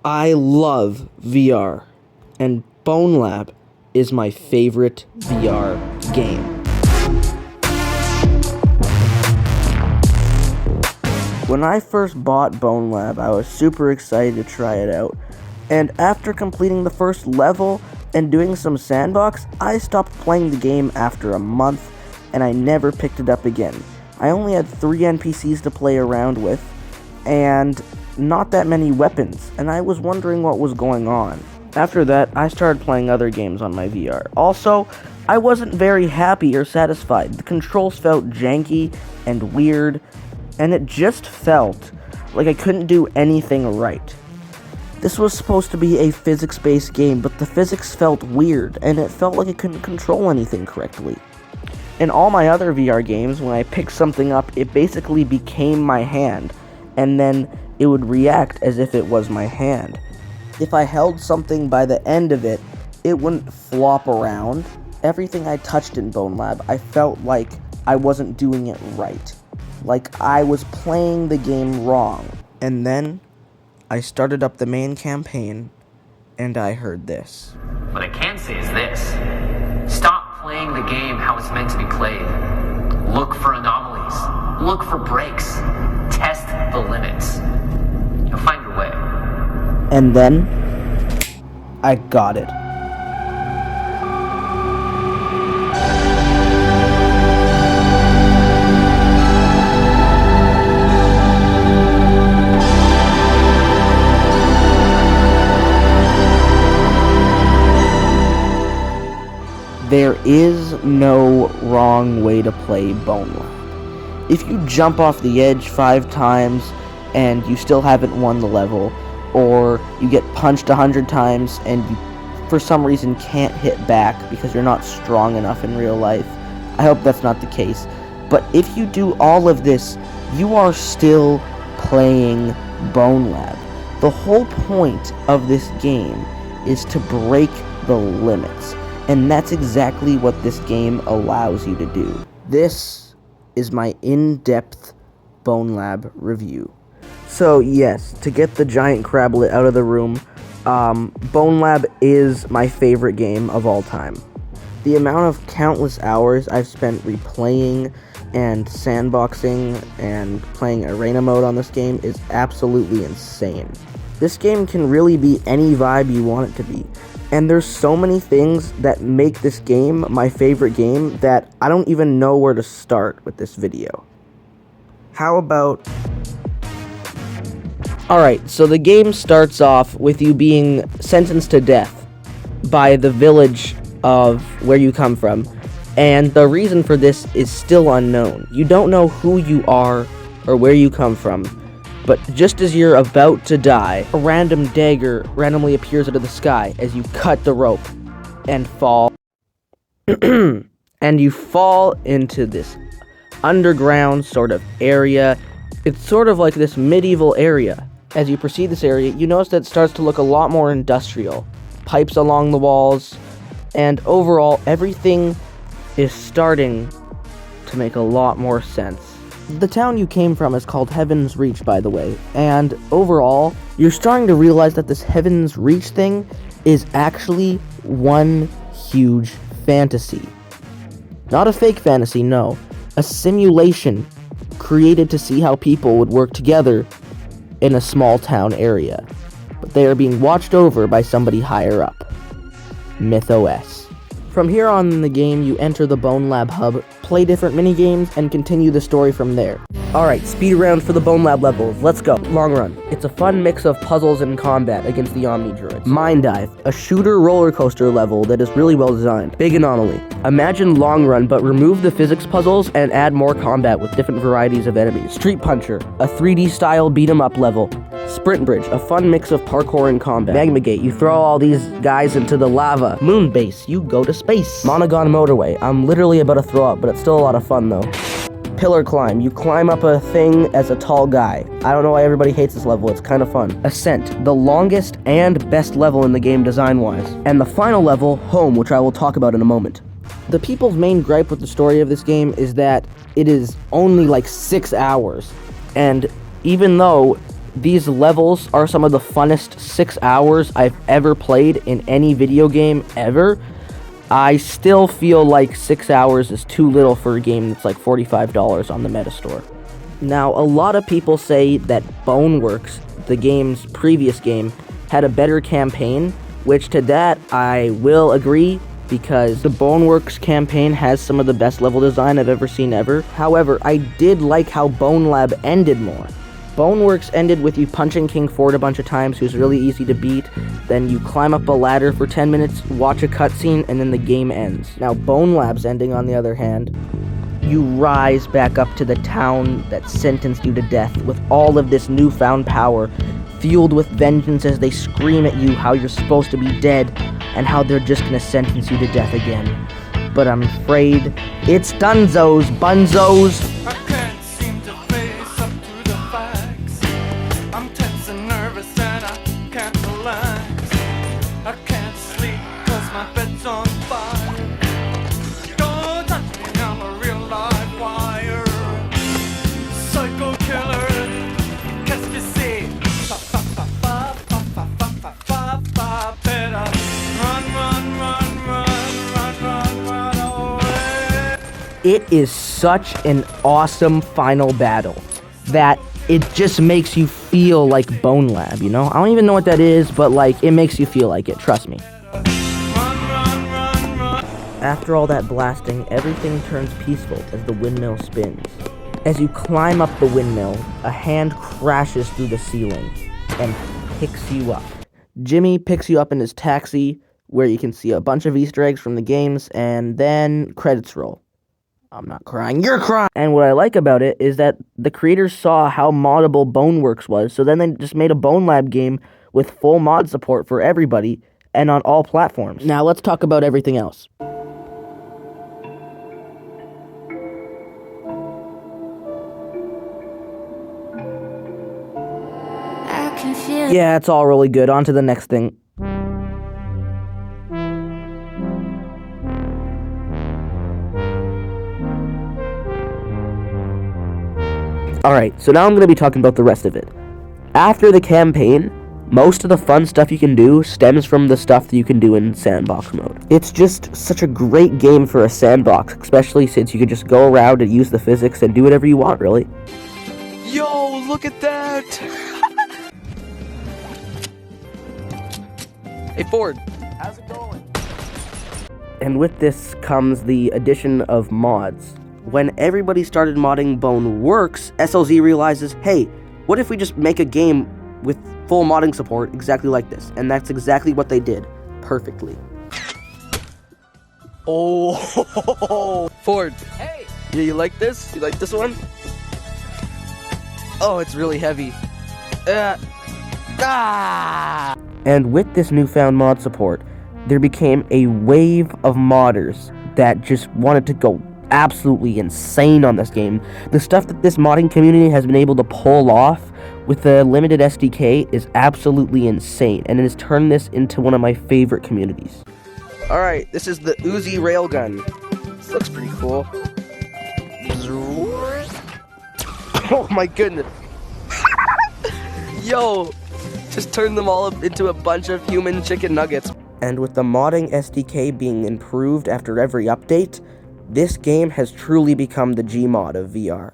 I love VR, and BONELAB is my favorite VR game. When I first bought BONELAB, I was super excited to try it out, and after completing the first level and doing some sandbox, I stopped playing the game after a month, and I never picked it up again. I only had 3 NPCs to play around with, and not that many weapons, and I was wondering what was going on. After that, I started playing other games on my VR. Also, I wasn't very happy or satisfied. The controls felt janky and weird, and it just felt like I couldn't do anything right. This was supposed to be a physics-based game, but the physics felt weird, and it felt like I couldn't control anything correctly. In all my other VR games, when I picked something up, it basically became my hand, and then it would react as if it was my hand. If I held something by the end of it, it wouldn't flop around. Everything I touched in BONELAB, I felt like I wasn't doing it right. Like I was playing the game wrong. And then I started up the main campaign, and I heard this. What I can say is this. Stop playing the game how it's meant to be played. Look for anomalies. Look for breaks. Test the limits. You'll find your way. And then I got it. There is no wrong way to play BONELAB. If you jump off the edge 5 times and you still haven't won the level, or you get punched 100 times and you for some reason can't hit back because you're not strong enough in real life, I hope that's not the case. But if you do all of this, you are still playing BONELAB. The whole point of this game is to break the limits. And that's exactly what this game allows you to do. This is my in-depth BONELAB review. So yes, to get the giant crablet out of the room, BONELAB is my favorite game of all time. The amount of countless hours I've spent replaying and sandboxing and playing arena mode on this game is absolutely insane. This game can really be any vibe you want it to be. And there's so many things that make this game my favorite game that I don't even know where to start with this video. How about... Alright, so the game starts off with you being sentenced to death by the village of where you come from. And the reason for this is still unknown. You don't know who you are or where you come from. But just as you're about to die, a random dagger randomly appears out of the sky as you cut the rope and fall. And you fall into this underground sort of area. It's sort of like this medieval area. As you proceed this area, you notice that it starts to look a lot more industrial. Pipes along the walls, and overall, everything is starting to make a lot more sense. The town you came from is called Heaven's Reach, by the way, and overall, you're starting to realize that this Heaven's Reach thing is actually one huge fantasy. Not a fake fantasy, no. A simulation created to see how people would work together in a small town area. But they are being watched over by somebody higher up. MythOS. From here on in the game, you enter the BONELAB hub, play different minigames, and continue the story from there. Alright, speed round for the BONELAB levels. Let's go. Long Run. It's a fun mix of puzzles and combat against the Omni Druids. Mine Dive. A shooter roller coaster level that is really well designed. Big Anomaly. Imagine Long Run, but remove the physics puzzles and add more combat with different varieties of enemies. Street Puncher. A 3D style beat 'em up level. Sprint Bridge, a fun mix of parkour and combat. Magma Gate, you throw all these guys into the lava. Moon Base, you go to space. Monogon Motorway, I'm literally about to throw up, but it's still a lot of fun though. Pillar Climb, you climb up a thing as a tall guy. I don't know why everybody hates this level, it's kind of fun. Ascent, the longest and best level in the game design-wise. And the final level, Home, which I will talk about in a moment. The people's main gripe with the story of this game is that it is only like 6 hours. And even though These levels are some of the funnest 6 hours I've ever played in any video game ever. I still feel like 6 hours is too little for a game that's like $45 on the Metastore. Now, a lot of people say that Boneworks, the game's previous game, had a better campaign, which to that I will agree, because the Boneworks campaign has some of the best level design I've ever seen ever. However, I did like how BONELAB ended more. Boneworks ended with you punching King Ford a bunch of times, who's really easy to beat, then you climb up a ladder for 10 minutes, watch a cutscene, and then the game ends. Now, BONELAB's ending, on the other hand, you rise back up to the town that sentenced you to death with all of this newfound power, fueled with vengeance as they scream at you how you're supposed to be dead, and how they're just gonna sentence you to death again. But I'm afraid it's Dunzos, Bunzos! I can't seem to face up to the facts. I'm tense and nervous and I can't relax. I can't sleep cause my bed's on fire. Don't touch me, I'm a real live wire. Psycho killer, qu'est-ce que c'est? Fa fa fa fa fa fa fa fa fa fa. Better run, run, run, run, run, run, run away. It is such an awesome final battle that it just makes you feel like BONELAB, you know? I don't even know what that is, but like, it makes you feel like it, trust me. After all that blasting, everything turns peaceful as the windmill spins. As you climb up the windmill, a hand crashes through the ceiling and picks you up. Jimmy picks you up in his taxi, where you can see a bunch of Easter eggs from the games, and then credits roll. I'm not crying, you're crying! And what I like about it is that the creators saw how moddable Boneworks was, so then they just made a BONELAB game with full mod support for everybody, and on all platforms. Now let's talk about everything else. Yeah, it's all really good. On to the next thing. Alright, so now I'm going to be talking about the rest of it. After the campaign, most of the fun stuff you can do stems from the stuff that you can do in sandbox mode. It's just such a great game for a sandbox, especially since you can just go around and use the physics and do whatever you want, really. Yo, look at that! Hey Ford, how's it going? And with this comes the addition of mods. When everybody started modding Boneworks, SLZ realizes, hey, what if we just make a game with full modding support exactly like this? And that's exactly what they did. Perfectly. Oh, Ford. Hey! Yeah, you like this? You like this one? Oh, it's really heavy. And with this newfound mod support, there became a wave of modders that just wanted to go absolutely insane on this game. The stuff that this modding community has been able to pull off with the limited SDK is absolutely insane, and it has turned this into one of my favorite communities. Alright, this is the Uzi railgun. This looks pretty cool. Oh my goodness. Yo, just turn them all into a bunch of human chicken nuggets. And with the modding SDK being improved after every update, this game has truly become the Gmod of VR.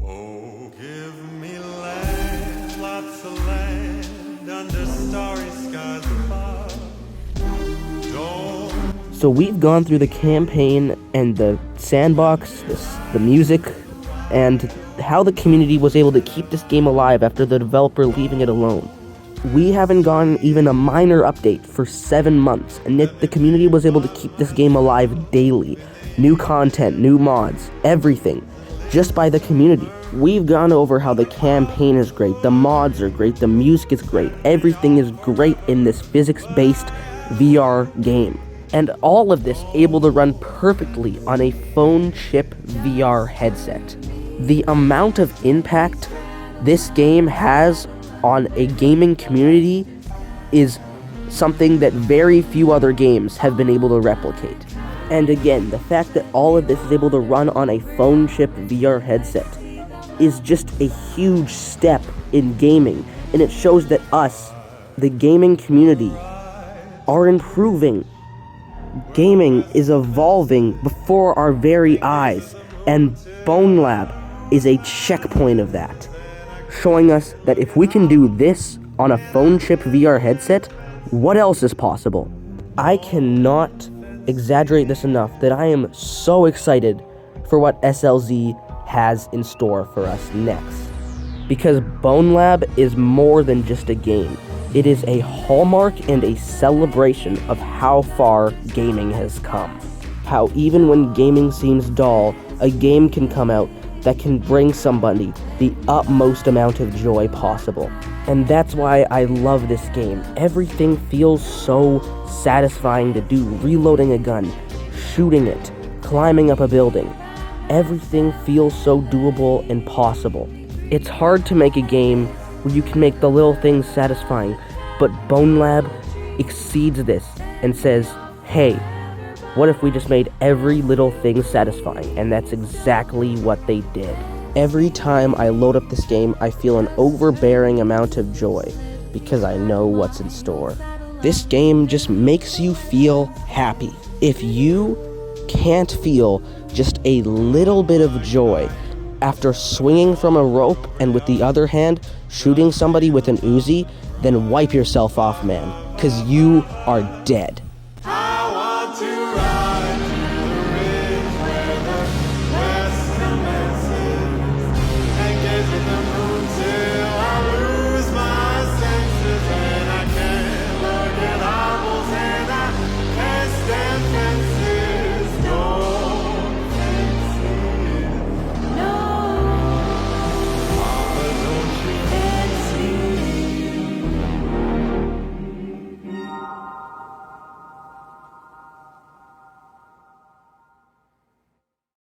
Oh, give me land, lots of land, under starry skies above. Don't So we've gone through the campaign and the sandbox, the music, and how the community was able to keep this game alive after the developer leaving it alone. We haven't gotten even a minor update for 7 months, and yet the community was able to keep this game alive daily. New content, new mods, everything, just by the community. We've gone over how the campaign is great, the mods are great, the music is great, everything is great in this physics-based VR game. And all of this able to run perfectly on a phone chip VR headset. The amount of impact this game has on a gaming community is something that very few other games have been able to replicate. And again, the fact that all of this is able to run on a phone chip VR headset is just a huge step in gaming, and it shows that us, the gaming community, are improving. Gaming is evolving before our very eyes, and BONELAB is a checkpoint of that, showing us that if we can do this on a phone chip VR headset, what else is possible? I cannot exaggerate this enough that I am so excited for what SLZ has in store for us next. Because BONELAB is more than just a game. It is a hallmark and a celebration of how far gaming has come. How even when gaming seems dull, a game can come out that can bring somebody the utmost amount of joy possible. And that's why I love this game. Everything feels so satisfying to do. Reloading a gun, shooting it, climbing up a building. Everything feels so doable and possible. It's hard to make a game where you can make the little things satisfying, but BONELAB exceeds this and says, hey, what if we just made every little thing satisfying? And that's exactly what they did. Every time I load up this game, I feel an overbearing amount of joy because I know what's in store. This game just makes you feel happy. If you can't feel just a little bit of joy after swinging from a rope and with the other hand shooting somebody with an Uzi, then wipe yourself off, man, because you are dead.